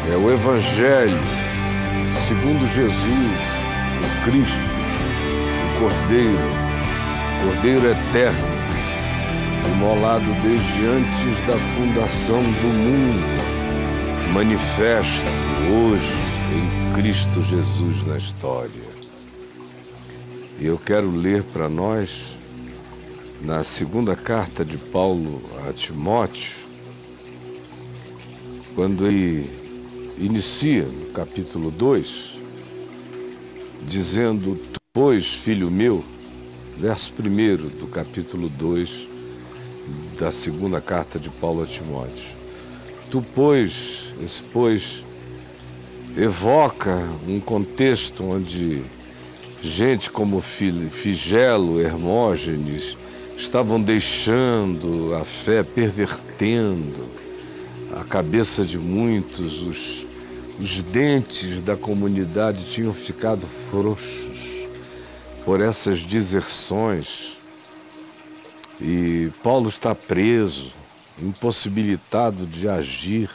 É o Evangelho segundo Jesus, o Cristo, o Cordeiro Eterno, imolado desde antes da fundação do mundo, manifesta hoje em Cristo Jesus na história. E eu quero ler para nós, na segunda carta de Paulo a Timóteo, quando ele inicia no capítulo 2, dizendo: "Tu, pois, filho meu", verso 1 do capítulo 2 da segunda carta de Paulo a Timóteo. "Tu, pois", esse "pois" evoca um contexto onde gente como Figelo, Hermógenes estavam deixando a fé, pervertendo a cabeça de muitos, os dentes da comunidade tinham ficado frouxos por essas deserções. E Paulo está preso, impossibilitado de agir,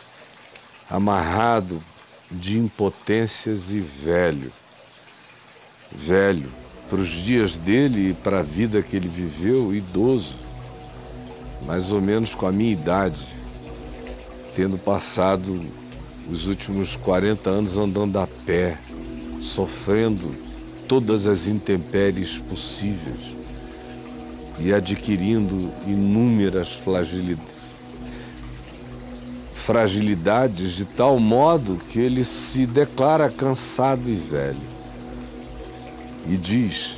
amarrado de impotências e velho para os dias dele e para a vida que ele viveu, idoso, mais ou menos com a minha idade, tendo passado os últimos 40 anos andando a pé, sofrendo todas as intempéries possíveis e adquirindo inúmeras fragilidades de tal modo que ele se declara cansado e velho. E diz: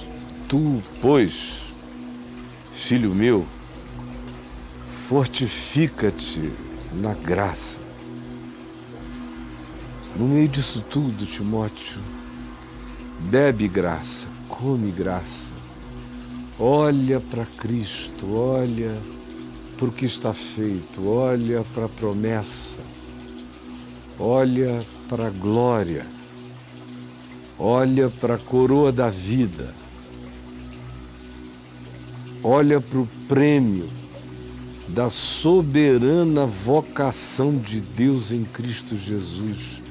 "Tu, pois, filho meu, fortifica-te na graça." No meio disso tudo, Timóteo, bebe graça, come graça, olha para Cristo, olha para o que está feito, olha para a promessa, olha para a glória, olha para a coroa da vida, olha para o prêmio da soberana vocação de Deus em Cristo Jesus.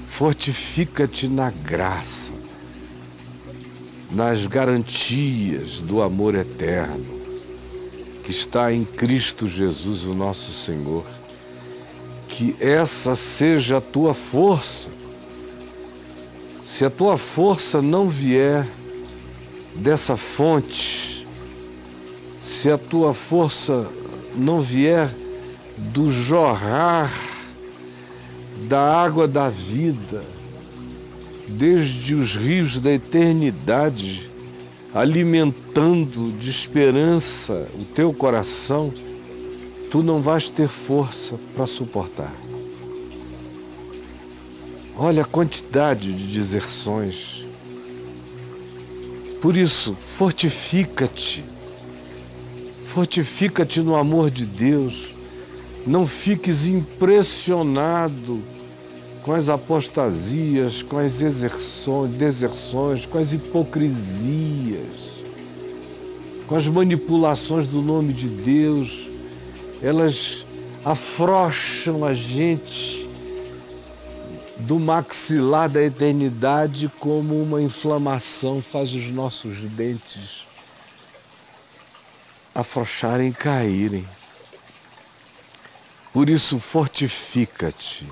Fortifica-te na graça, nas garantias do amor eterno que está em Cristo Jesus, o nosso Senhor. Que essa seja a tua força. Se a tua força não vier dessa fonte, se a tua força não vier do jorrar da água da vida, desde os rios da eternidade, alimentando de esperança o teu coração, tu não vais ter força para suportar. Olha a quantidade de deserções. Por isso, fortifica-te. Fortifica-te no amor de Deus. Não fiques impressionado com as apostasias, com as deserções, com as hipocrisias, com as manipulações do nome de Deus. Elas afrouxam a gente do maxilar da eternidade como uma inflamação faz os nossos dentes afrouxarem e caírem. Por isso, fortifica-te.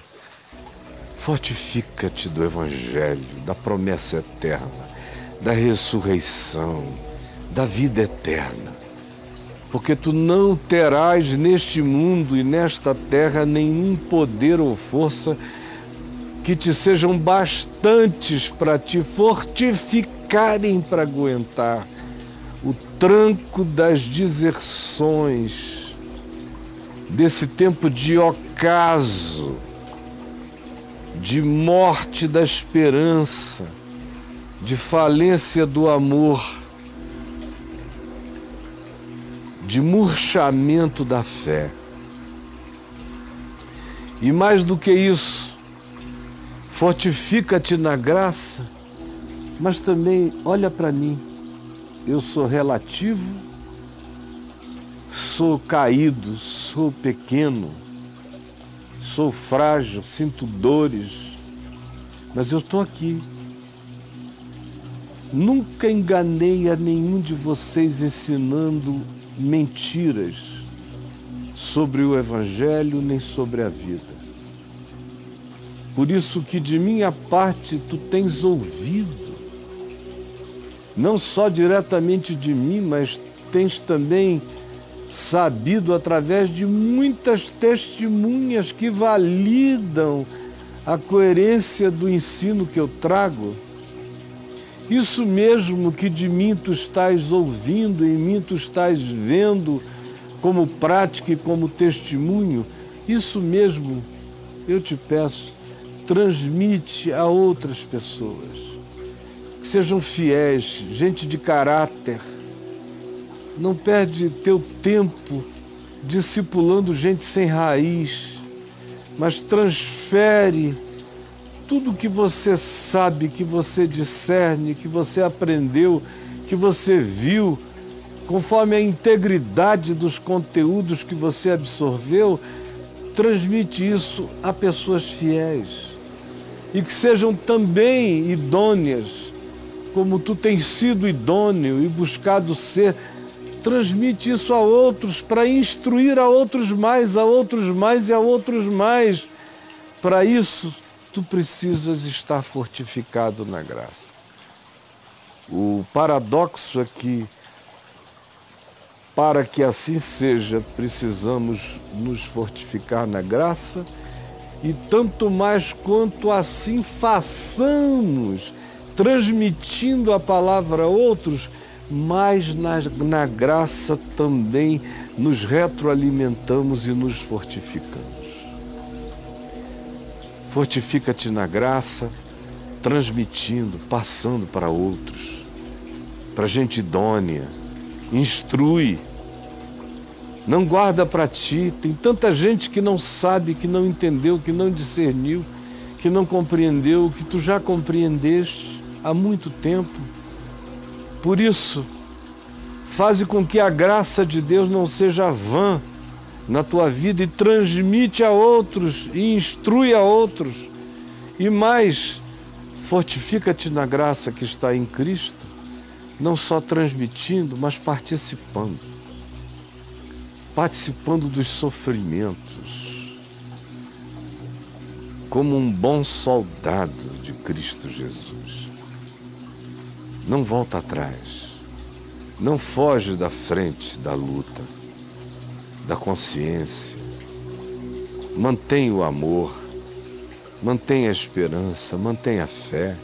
Fortifica-te do Evangelho, da promessa eterna, da ressurreição, da vida eterna. Porque tu não terás neste mundo e nesta terra nenhum poder ou força que te sejam bastantes para te fortificarem para aguentar o tranco das deserções, desse tempo de ocaso, de morte da esperança, de falência do amor, de murchamento da fé. E mais do que isso, fortifica-te na graça, mas também olha para mim. Eu sou relativo, sou caído, sou pequeno, sou frágil, sinto dores, mas eu estou aqui. Nunca enganei a nenhum de vocês ensinando mentiras sobre o Evangelho nem sobre a vida. Por isso que de minha parte tu tens ouvido, não só diretamente de mim, mas tens também sabido através de muitas testemunhas que validam a coerência do ensino que eu trago. Isso mesmo que de mim tu estás ouvindo, em mim tu estás vendo como prática e como testemunho, isso mesmo eu te peço, transmite a outras pessoas. Que sejam fiéis, gente de caráter. Não perde teu tempo discipulando gente sem raiz, mas transfere tudo que você sabe, que você discerne, que você aprendeu, que você viu, conforme a integridade dos conteúdos que você absorveu, transmite isso a pessoas fiéis. E que sejam também idôneas, como tu tens sido idôneo e buscado ser. Transmite isso a outros para instruir a outros mais, a outros mais e a outros mais. Para isso, tu precisas estar fortificado na graça. O paradoxo é que, para que assim seja, precisamos nos fortificar na graça e tanto mais quanto assim façamos, transmitindo a palavra a outros, mas na graça também nos retroalimentamos e nos fortificamos. Fortifica-te na graça, transmitindo, passando para outros, para gente idônea, instrui, não guarda para ti. Tem tanta gente que não sabe, que não entendeu, que não discerniu, que não compreendeu, que tu já compreendeste há muito tempo. Por isso, faze com que a graça de Deus não seja vã na tua vida e transmite a outros e instrui a outros. E mais, fortifica-te na graça que está em Cristo, não só transmitindo, mas participando. Participando dos sofrimentos, como um bom soldado de Cristo Jesus. Não volta atrás, não foge da frente da luta, da consciência. Mantém o amor, mantém a esperança, mantém a fé,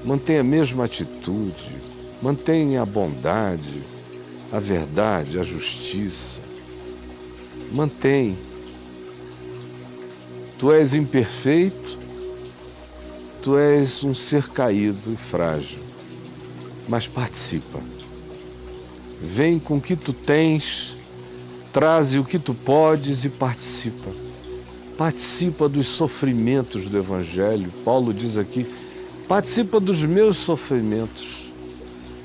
mantém a mesma atitude, mantém a bondade, a verdade, a justiça. Mantém. Tu és imperfeito, tu és um ser caído e frágil, mas participa. Vem com o que tu tens, traze o que tu podes e participa. Participa dos sofrimentos do Evangelho. Paulo diz aqui, participa dos meus sofrimentos.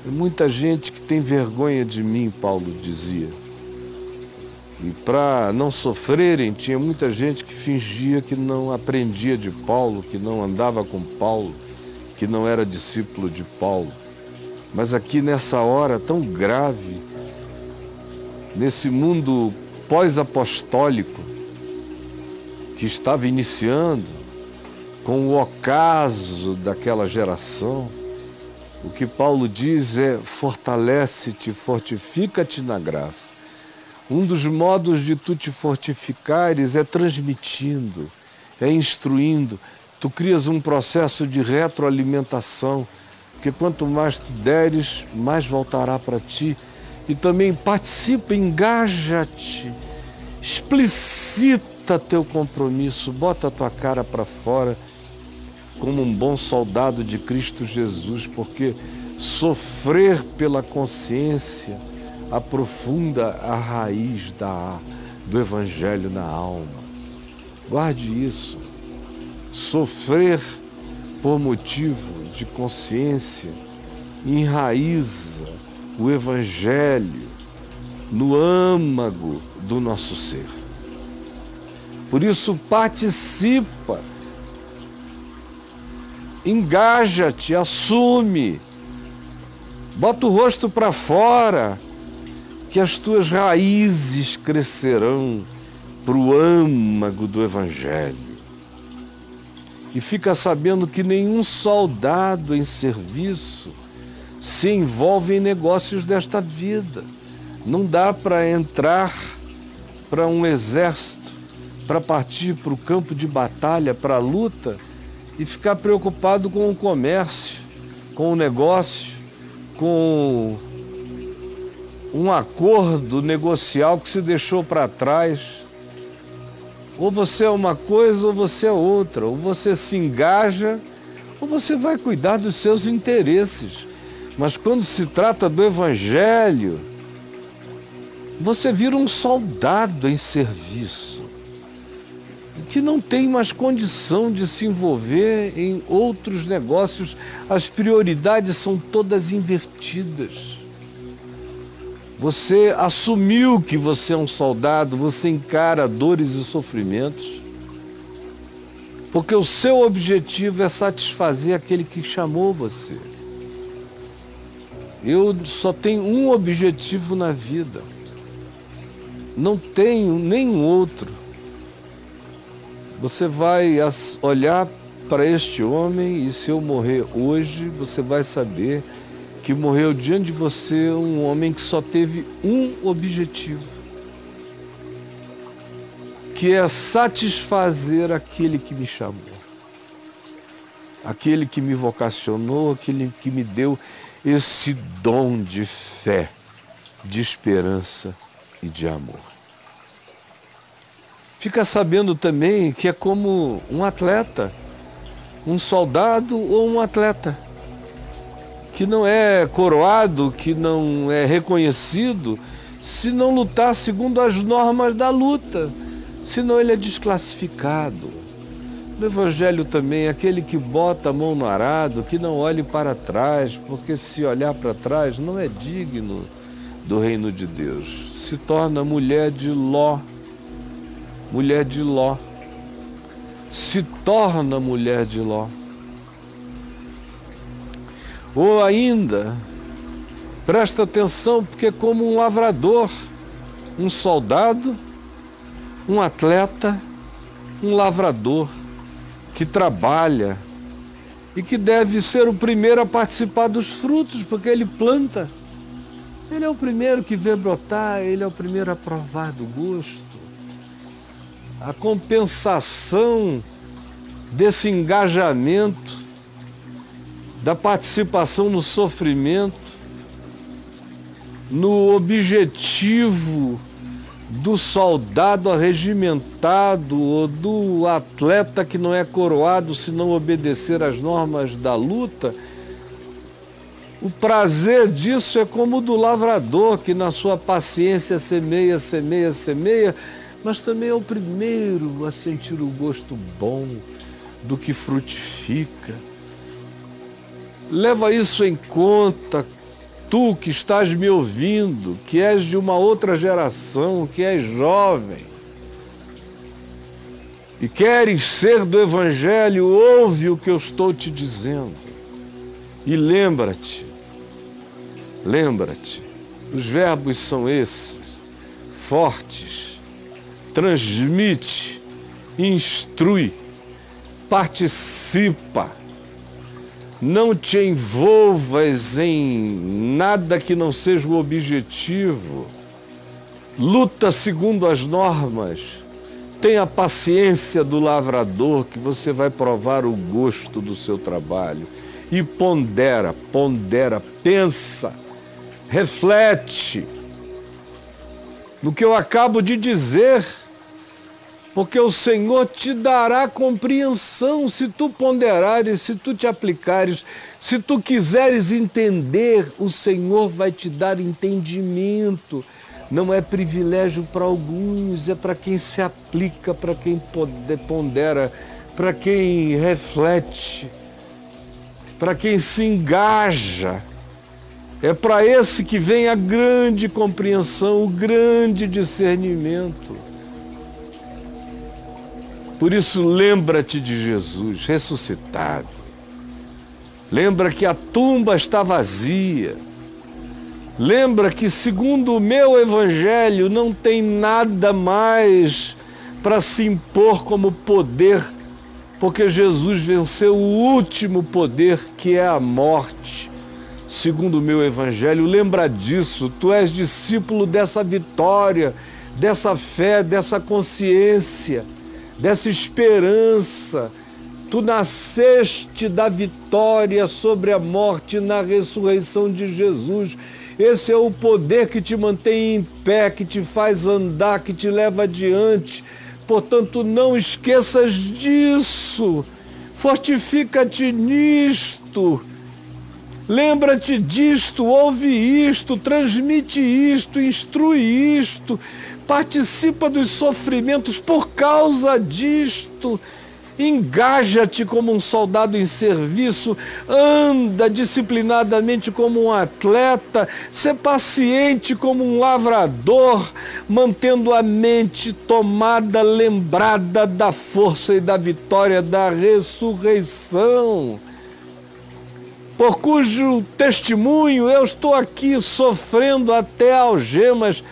Muita gente que tem vergonha de mim, Paulo dizia. E para não sofrerem, tinha muita gente que fingia que não aprendia de Paulo, que não andava com Paulo, que não era discípulo de Paulo. Mas aqui nessa hora tão grave, nesse mundo pós-apostólico, que estava iniciando, com o ocaso daquela geração, o que Paulo diz é: fortalece-te, fortifica-te na graça. Um dos modos de tu te fortificares é transmitindo, é instruindo. Tu crias um processo de retroalimentação, porque quanto mais tu deres, mais voltará para ti. E também participa, engaja-te, explicita teu compromisso, bota a tua cara para fora como um bom soldado de Cristo Jesus, porque sofrer pela consciência aprofunda a raiz do Evangelho na alma. Guarde isso. Sofrer por motivo de consciência enraiza o Evangelho no âmago do nosso ser. Por isso, participa, engaja-te, assume, bota o rosto para fora, que as tuas raízes crescerão para o âmago do Evangelho. E fica sabendo que nenhum soldado em serviço se envolve em negócios desta vida. Não dá para entrar para um exército, para partir para o campo de batalha, para a luta, e ficar preocupado com o comércio, com o negócio, com um acordo negocial que se deixou para trás. Ou você é uma coisa ou você é outra. Ou você se engaja ou você vai cuidar dos seus interesses. Mas quando se trata do Evangelho, você vira um soldado em serviço, que não tem mais condição de se envolver em outros negócios. As prioridades são todas invertidas. Você assumiu que você é um soldado, você encara dores e sofrimentos, porque o seu objetivo é satisfazer aquele que chamou você. Eu só tenho um objetivo na vida, não tenho nenhum outro. Você vai olhar para este homem e, se eu morrer hoje, você vai saber que morreu diante de você um homem que só teve um objetivo, que é satisfazer aquele que me chamou, aquele que me vocacionou, aquele que me deu esse dom de fé, de esperança e de amor. Fica sabendo também que é como um atleta, um soldado ou um atleta, que não é coroado, que não é reconhecido, se não lutar segundo as normas da luta, senão ele é desclassificado. No Evangelho também, aquele que bota a mão no arado, que não olhe para trás, porque se olhar para trás não é digno do reino de Deus. Se torna mulher de Ló. Mulher de Ló. Se torna mulher de Ló. Ou ainda, presta atenção, porque é como um lavrador, um soldado, um atleta, um lavrador que trabalha e que deve ser o primeiro a participar dos frutos, porque ele planta. Ele é o primeiro que vê brotar, ele é o primeiro a provar do gosto. A compensação desse engajamento, da participação no sofrimento, no objetivo do soldado arregimentado ou do atleta que não é coroado se não obedecer às normas da luta. O prazer disso é como o do lavrador, que na sua paciência semeia, semeia, semeia, mas também é o primeiro a sentir o gosto bom do que frutifica. Leva isso em conta, tu que estás me ouvindo, que és de uma outra geração, que és jovem e queres ser do Evangelho, ouve o que eu estou te dizendo. E lembra-te, os verbos são esses, fortes: transmite, instrui, participa. Não te envolvas em nada que não seja o objetivo. Luta segundo as normas. Tenha paciência do lavrador, que você vai provar o gosto do seu trabalho. E pondera, pensa, reflete no que eu acabo de dizer, porque o Senhor te dará compreensão se tu ponderares, se tu te aplicares, se tu quiseres entender, o Senhor vai te dar entendimento. Não é privilégio para alguns, é para quem se aplica, para quem pondera, para quem reflete, para quem se engaja. É para esse que vem a grande compreensão, o grande discernimento. Por isso, lembra-te de Jesus ressuscitado. Lembra que a tumba está vazia. Lembra que, segundo o meu evangelho, não tem nada mais para se impor como poder, porque Jesus venceu o último poder, que é a morte. Segundo o meu evangelho, lembra disso. Tu és discípulo dessa vitória, dessa fé, dessa consciência, dessa esperança. Tu nasceste da vitória sobre a morte na ressurreição de Jesus. Esse é o poder que te mantém em pé, que te faz andar, que te leva adiante. Portanto, não esqueças disso. Fortifica-te nisto. Lembra-te disto, ouve isto, transmite isto, instrui isto. Participa dos sofrimentos por causa disto. Engaja-te como um soldado em serviço, anda disciplinadamente como um atleta, sê paciente como um lavrador, mantendo a mente tomada, lembrada da força e da vitória da ressurreição, por cujo testemunho eu estou aqui sofrendo até algemas,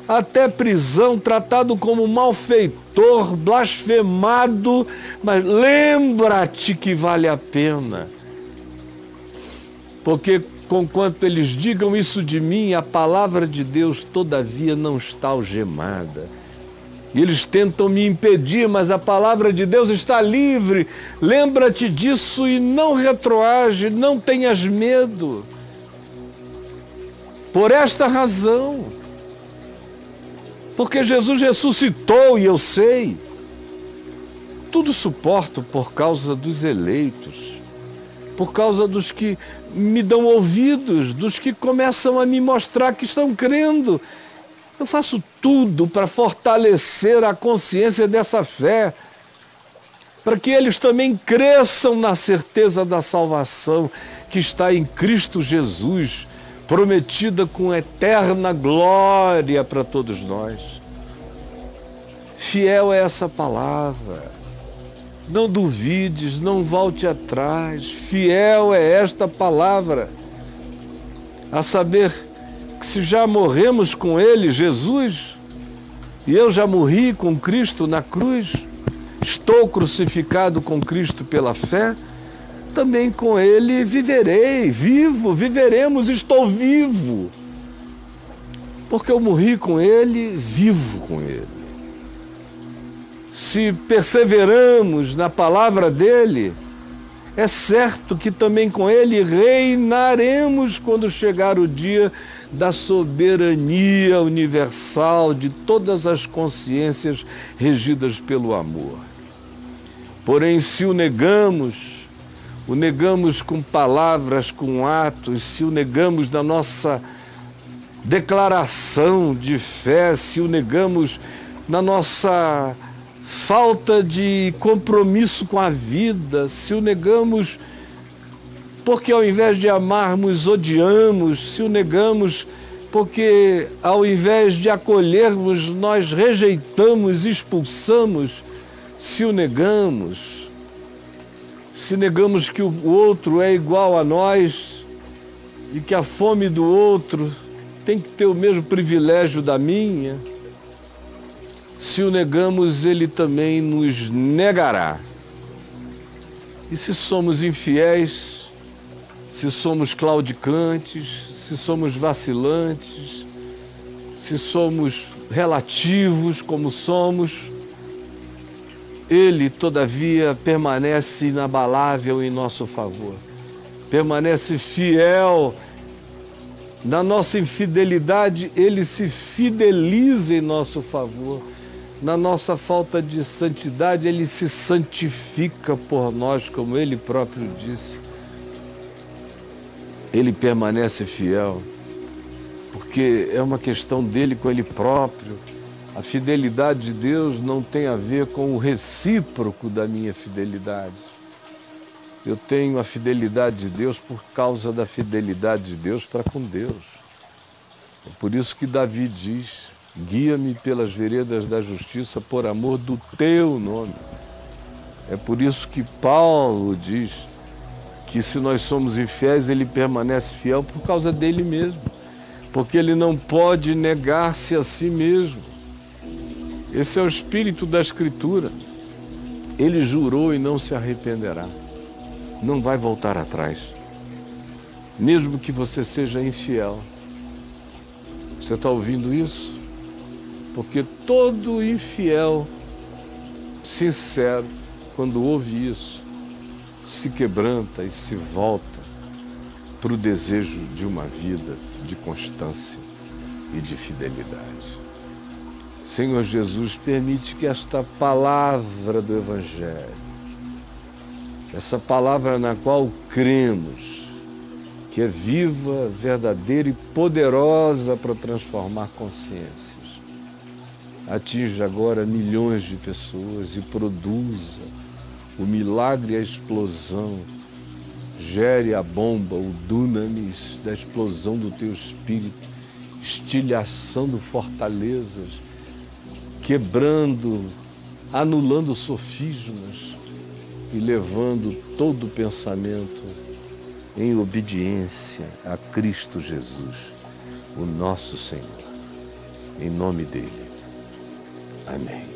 até prisão, tratado como malfeitor, blasfemado, mas lembra-te que vale a pena. Porque, conquanto eles digam isso de mim, a palavra de Deus, todavia, não está algemada. Eles tentam me impedir, mas a palavra de Deus está livre. Lembra-te disso e não retroage, não tenhas medo. Por esta razão, porque Jesus ressuscitou e eu sei, tudo suporto por causa dos eleitos, por causa dos que me dão ouvidos, dos que começam a me mostrar que estão crendo. Eu faço tudo para fortalecer a consciência dessa fé, para que eles também cresçam na certeza da salvação que está em Cristo Jesus, prometida com eterna glória para todos nós. Fiel é essa palavra. Não duvides, não volte atrás. Fiel é esta palavra. A saber que se já morremos com Ele, Jesus, e eu já morri com Cristo na cruz, estou crucificado com Cristo pela fé, também com Ele viverei, viveremos, estou vivo. Porque eu morri com Ele, vivo com Ele. Se perseveramos na palavra dEle, é certo que também com Ele reinaremos quando chegar o dia da soberania universal de todas as consciências regidas pelo amor. Porém, se o negamos com palavras, com atos, se o negamos na nossa declaração de fé, se o negamos na nossa falta de compromisso com a vida, se o negamos porque ao invés de amarmos, odiamos, se o negamos porque ao invés de acolhermos, nós rejeitamos, expulsamos, se o negamos, se negamos que o outro é igual a nós e que a fome do outro tem que ter o mesmo privilégio da minha, se o negamos, ele também nos negará. E se somos infiéis, se somos claudicantes, se somos vacilantes, se somos relativos como somos, Ele, todavia, permanece inabalável em nosso favor. Permanece fiel. Na nossa infidelidade, Ele se fideliza em nosso favor. Na nossa falta de santidade, Ele se santifica por nós, como Ele próprio disse. Ele permanece fiel, porque é uma questão dele com Ele próprio. A fidelidade de Deus não tem a ver com o recíproco da minha fidelidade. Eu tenho a fidelidade de Deus por causa da fidelidade de Deus para com Deus. É por isso que Davi diz: guia-me pelas veredas da justiça por amor do teu nome. É por isso que Paulo diz que se nós somos infiéis, ele permanece fiel por causa dele mesmo, porque ele não pode negar-se a si mesmo. Esse é o espírito da Escritura. Ele jurou e não se arrependerá. Não vai voltar atrás. Mesmo que você seja infiel. Você está ouvindo isso? Porque todo infiel sincero, quando ouve isso, se quebranta e se volta para o desejo de uma vida de constância e de fidelidade. Senhor Jesus, permite que esta palavra do Evangelho, essa palavra na qual cremos, que é viva, verdadeira e poderosa para transformar consciências, atinja agora milhões de pessoas e produza o milagre e a explosão, gere a bomba, o dunamis da explosão do teu espírito, estilhaçando fortalezas, quebrando, anulando sofismas e levando todo o pensamento em obediência a Cristo Jesus, o nosso Senhor. Em nome dele. Amém.